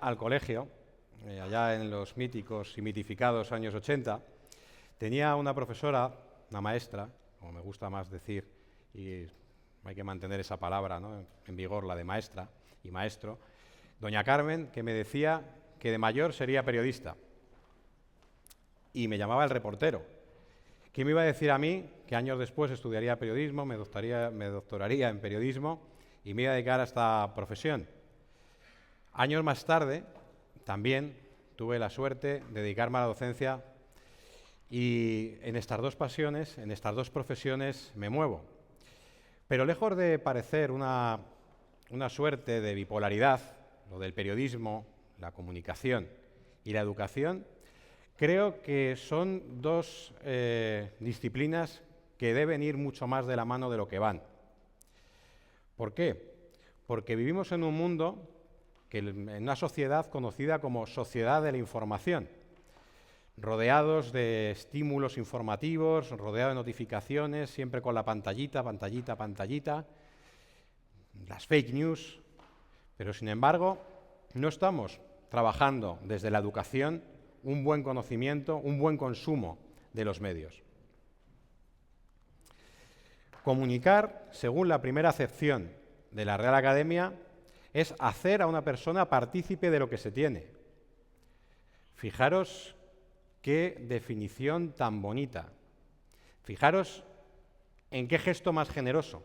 al colegio, allá en los míticos y mitificados años 80, tenía una profesora, una maestra, como me gusta más decir, y hay que mantener esa palabra, ¿no?, en vigor, la de maestra y maestro, doña Carmen, que me decía que de mayor sería periodista. Y me llamaba el reportero. ¿Quién me iba a decir a mí que años después estudiaría periodismo, me doctoraría en periodismo y me iba a dedicar a esta profesión? Años más tarde, también tuve la suerte de dedicarme a la docencia y en estas dos pasiones, en estas dos profesiones me muevo. Pero lejos de parecer una suerte de bipolaridad, lo del periodismo, la comunicación y la educación, creo que son dos disciplinas que deben ir mucho más de la mano de lo que van. ¿Por qué? Porque vivimos en un mundo, en una sociedad conocida como sociedad de la información, rodeados de estímulos informativos, rodeados de notificaciones, siempre con la pantallita, las fake news, pero sin embargo no estamos trabajando desde la educación un buen conocimiento, un buen consumo de los medios. Comunicar, según la primera acepción de la Real Academia, es hacer a una persona partícipe de lo que se tiene. Fijaros qué definición tan bonita. Fijaros en qué gesto más generoso.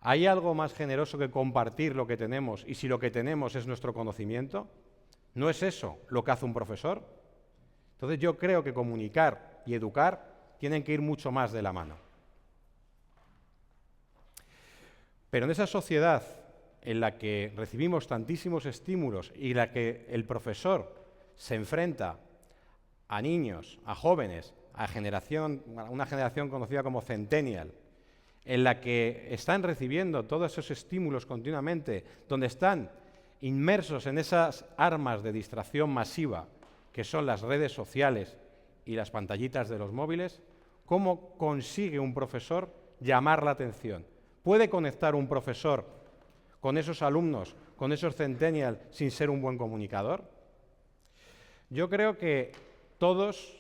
¿Hay algo más generoso que compartir lo que tenemos y si lo que tenemos es nuestro conocimiento? ¿No es eso lo que hace un profesor? Entonces yo creo que comunicar y educar tienen que ir mucho más de la mano. Pero en esa sociedad en la que recibimos tantísimos estímulos y en la que el profesor se enfrenta a niños, a jóvenes, a una generación conocida como centennial, en la que están recibiendo todos esos estímulos continuamente, donde están inmersos en esas armas de distracción masiva que son las redes sociales y las pantallitas de los móviles, ¿cómo consigue un profesor llamar la atención? ¿Puede conectar un profesor con esos alumnos, con esos centennials, sin ser un buen comunicador? Yo creo que todos,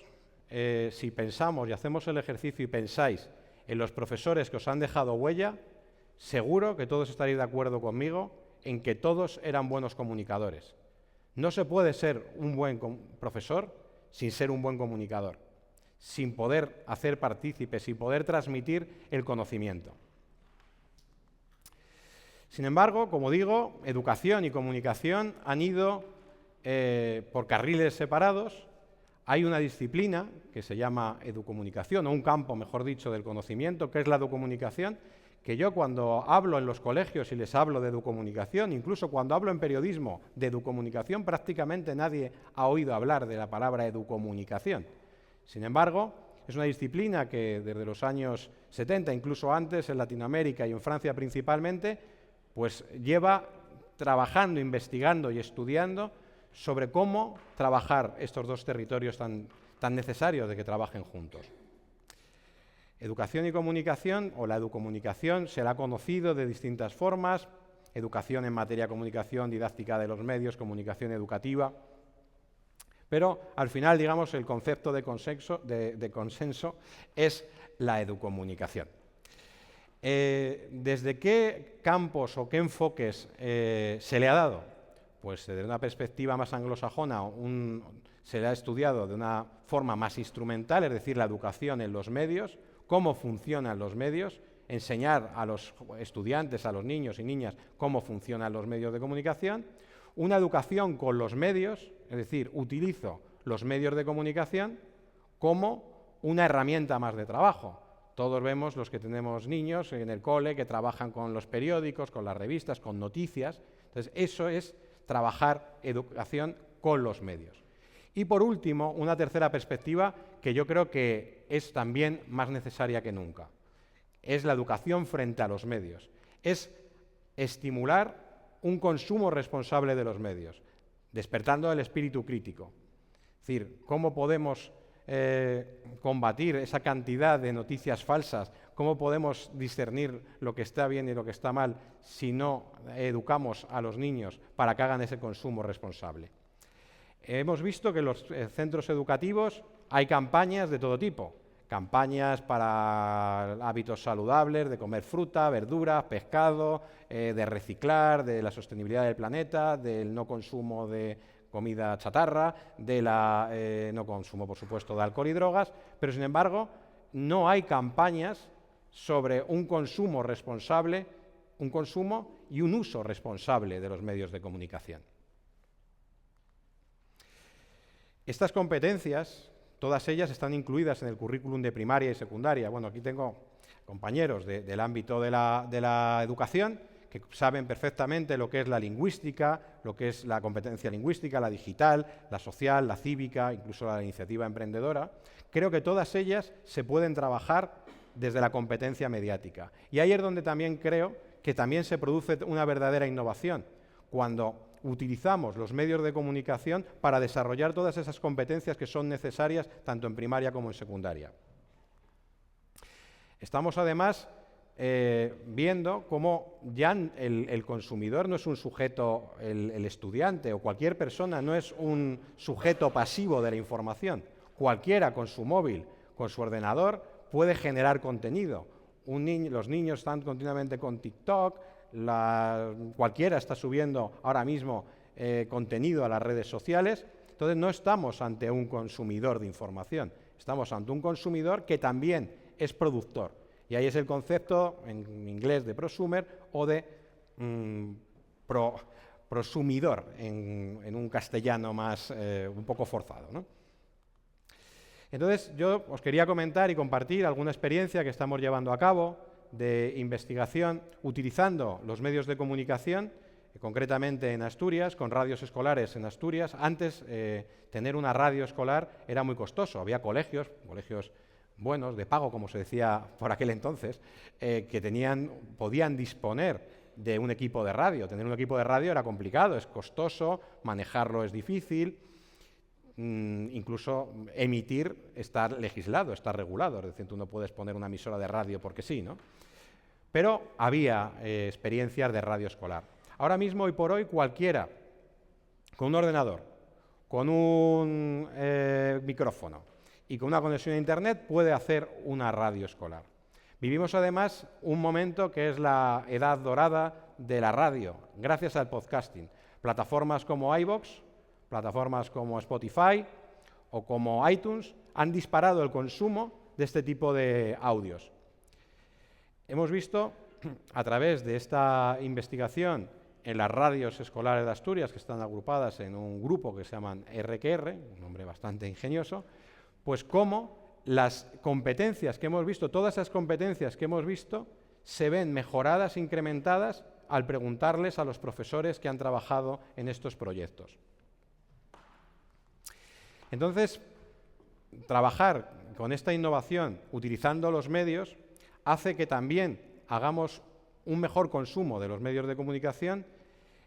si pensamos y hacemos el ejercicio y pensáis en los profesores que os han dejado huella, seguro que todos estaréis de acuerdo conmigo en que todos eran buenos comunicadores. No se puede ser un buen profesor sin ser un buen comunicador, sin poder hacer partícipe, sin poder transmitir el conocimiento. Sin embargo, como digo, educación y comunicación han ido por carriles separados. Hay una disciplina que se llama educomunicación, o un campo, mejor dicho, del conocimiento, que es la educomunicación, que yo cuando hablo en los colegios y les hablo de educomunicación, incluso cuando hablo en periodismo de educomunicación, prácticamente nadie ha oído hablar de la palabra educomunicación. Sin embargo, es una disciplina que desde los años 70, incluso antes, en Latinoamérica y en Francia principalmente, pues lleva trabajando, investigando y estudiando sobre cómo trabajar estos dos territorios tan necesarios de que trabajen juntos. Educación y comunicación, o la educomunicación, se la ha conocido de distintas formas: educación en materia de comunicación, didáctica de los medios, comunicación educativa. Pero al final, digamos, el concepto de consenso es la educomunicación. ¿Desde qué campos o qué enfoques se le ha dado? Pues desde una perspectiva más anglosajona se le ha estudiado de una forma más instrumental, es decir, la educación en los medios, cómo funcionan los medios, enseñar a los estudiantes, a los niños y niñas, cómo funcionan los medios de comunicación. Una educación con los medios, es decir, utilizo los medios de comunicación como una herramienta más de trabajo. Todos vemos, los que tenemos niños en el cole, que trabajan con los periódicos, con las revistas, con noticias. Entonces, eso es trabajar educación con los medios. Y por último, una tercera perspectiva que yo creo que es también más necesaria que nunca. Es la educación frente a los medios. Es estimular un consumo responsable de los medios, despertando el espíritu crítico. Es decir, cómo podemos combatir esa cantidad de noticias falsas, ¿Cómo podemos discernir lo que está bien y lo que está mal si no educamos a los niños para que hagan ese consumo responsable? Hemos visto que en los centros educativos hay campañas de todo tipo. Campañas para hábitos saludables, de comer fruta, verduras, pescado, de reciclar, de la sostenibilidad del planeta, del no consumo de comida chatarra, de la no consumo, por supuesto, de alcohol y drogas, pero sin embargo no hay campañas sobre un consumo responsable, un consumo y un uso responsable de los medios de comunicación. Estas competencias, todas ellas están incluidas en el currículum de primaria y secundaria. Bueno, aquí tengo compañeros del ámbito de la educación que saben perfectamente lo que es la lingüística, lo que es la competencia lingüística, la digital, la social, la cívica, incluso la iniciativa emprendedora. Creo que todas ellas se pueden trabajar desde la competencia mediática. Y ahí es donde también creo que también se produce una verdadera innovación, cuando utilizamos los medios de comunicación para desarrollar todas esas competencias que son necesarias tanto en primaria como en secundaria. Estamos además viendo cómo ya el consumidor no es un sujeto, el estudiante o cualquier persona no es un sujeto pasivo de la información. Cualquiera con su móvil, con su ordenador, puede generar contenido. Los niños están continuamente con TikTok, cualquiera está subiendo ahora mismo contenido a las redes sociales. Entonces no estamos ante un consumidor de información, estamos ante un consumidor que también es productor. Y ahí es el concepto en inglés de prosumer o de prosumidor en un castellano más un poco forzado, ¿no? Entonces yo os quería comentar y compartir alguna experiencia que estamos llevando a cabo de investigación utilizando los medios de comunicación, concretamente en Asturias, con radios escolares en Asturias. Antes tener una radio escolar era muy costoso, había colegios buenos, de pago, como se decía por aquel entonces, que podían disponer de un equipo de radio. Tener un equipo de radio era complicado, es costoso, manejarlo es difícil, incluso emitir está legislado, está regulado, es decir, tú no puedes poner una emisora de radio porque sí, ¿no? Pero había experiencias de radio escolar. Ahora mismo, hoy por hoy, cualquiera con un ordenador, con un micrófono y con una conexión a Internet puede hacer una radio escolar. Vivimos además un momento que es la edad dorada de la radio, gracias al podcasting. Plataformas como iVoox, plataformas como Spotify o como iTunes han disparado el consumo de este tipo de audios. Hemos visto a través de esta investigación en las radios escolares de Asturias, que están agrupadas en un grupo que se llaman RQR, un nombre bastante ingenioso, pues cómo las competencias que hemos visto, todas esas competencias que hemos visto, se ven mejoradas, incrementadas, al preguntarles a los profesores que han trabajado en estos proyectos. Entonces, trabajar con esta innovación utilizando los medios hace que también hagamos un mejor consumo de los medios de comunicación.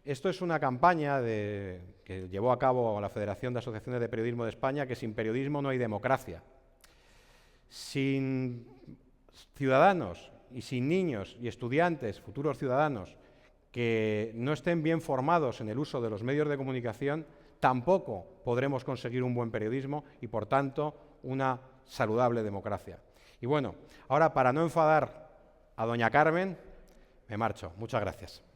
Esto es una campaña que llevó a cabo la Federación de Asociaciones de Periodismo de España, que sin periodismo no hay democracia. Sin ciudadanos y sin niños y estudiantes, futuros ciudadanos, que no estén bien formados en el uso de los medios de comunicación, tampoco podremos conseguir un buen periodismo y, por tanto, una saludable democracia. Y bueno, ahora para no enfadar a doña Carmen, me marcho. Muchas gracias.